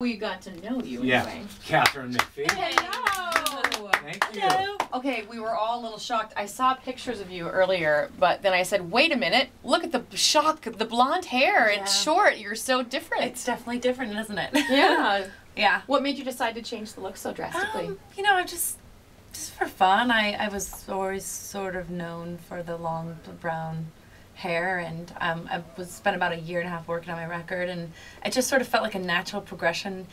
We got to know you Yeah, anyway. Katharine McPhee. Hello. Thank you. Hello. Okay, we were all a little shocked. I saw pictures of you earlier, but then I said, wait a minute, look at the shock, the blonde hair, Yeah. it's short, you're so different. It's definitely different, isn't it? Yeah. Yeah. What made you decide to change the look so drastically? You know, just for fun. I was always sort of known for the long brown hair, and I spent about 1.5 years working on my record, and it just sort of felt like a natural progression.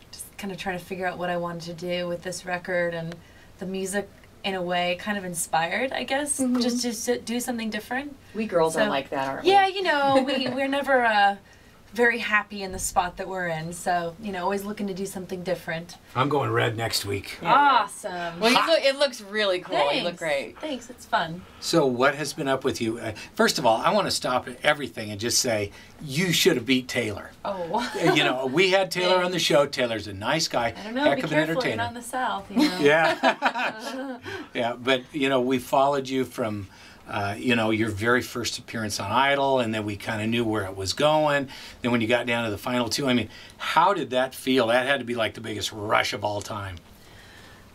Just kind of trying to figure out what I wanted to do with this record, and the music in a way kind of inspired, I guess, just to do something different. We girls are like that, aren't we? Yeah, you know, we're never very happy in the spot that we're in, so, you know, always looking to do something different. I'm going red next week. Yeah. Awesome. Well, it looks really cool. Thanks. You look great. Thanks, it's fun. So what has been up with you? First of all, I want to stop at everything and just say, you should have beat Taylor. Oh. You know, we had Taylor on the show. Taylor's a nice guy, I don't know, heck be of an careful, entertainer. you're not in the South, you know. Yeah. Yeah, but, you know, we followed you from, you know, your very first appearance on Idol, and then we kind of knew where it was going. Then when you got down to the final two, I mean, how did that feel? That had to be like the biggest rush of all time.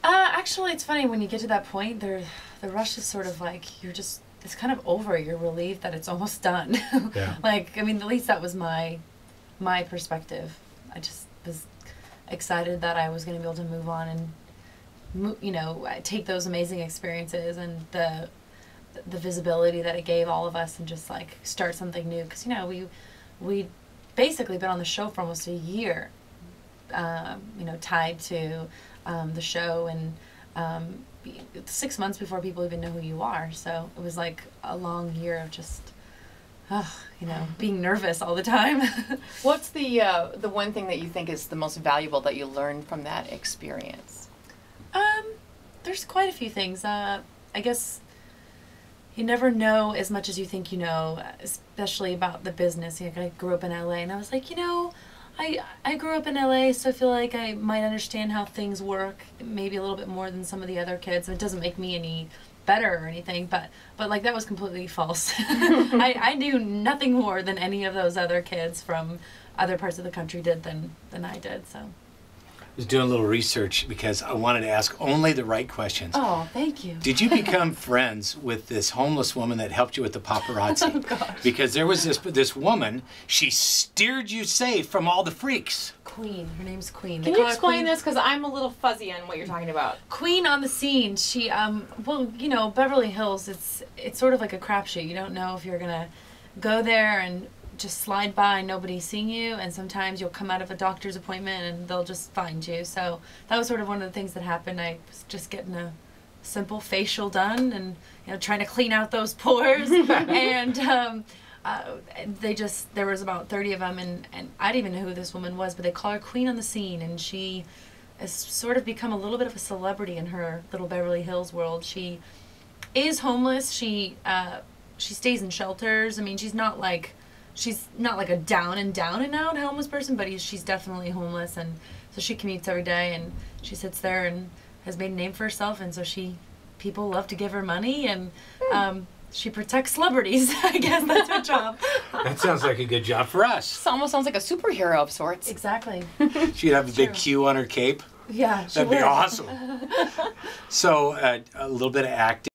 Actually, it's funny, when you get to that point, the rush is sort of like, you're just, it's kind of over. You're relieved that it's almost done. Yeah. Like, I mean, at least that was my perspective. I just was excited that I was going to be able to move on and, you know, take those amazing experiences and the visibility that it gave all of us, and just like start something new. Because, you know, we basically been on the show for almost 1 year, you know, tied to the show, and 6 months before people even know who you are. So it was like a long year of just, you know, being nervous all the time. What's the one thing that you think is the most valuable that you learned from that experience? There's quite a few things. I guess you never know as much as you think you know, especially about the business. You know, I grew up in LA, and I was like, you know, I grew up in LA, so I feel like I might understand how things work maybe a little bit more than some of the other kids. It doesn't make me any better or anything, but like, that was completely false. I knew nothing more than any of those other kids from other parts of the country did than I did, so. I was doing a little research because I wanted to ask only the right questions. Oh, thank you. Did you become friends with this homeless woman that helped you with the paparazzi? Oh, gosh. Because there was this woman, she steered you safe from all the freaks. Queen. Her name's Queen. Can you explain this? Because I'm a little fuzzy on what you're talking about. Queen on the scene. She, well, you know, Beverly Hills, it's sort of like a crapshoot. You don't know if you're going to go there and just slide by, nobody seeing you, and sometimes you'll come out of a doctor's appointment and they'll just find you. So that was sort of one of the things that happened. I was just getting a simple facial done, and, you know, trying to clean out those pores, and there was about 30 of them, and I didn't even know who this woman was, but they call her Queen on the Scene, and she has sort of become a little bit of a celebrity in her little Beverly Hills world. She is homeless. She stays in shelters. I mean, she's not like a down and out homeless person, but she's definitely homeless, and so she commutes every day, and she sits there and has made a name for herself, and so people love to give her money, and she protects celebrities. I guess that's her job. That sounds like a good job for us. This almost sounds like a superhero of sorts. Exactly. She'd have a big Q on her cape. Yeah, That'd be awesome. So a little bit of acting.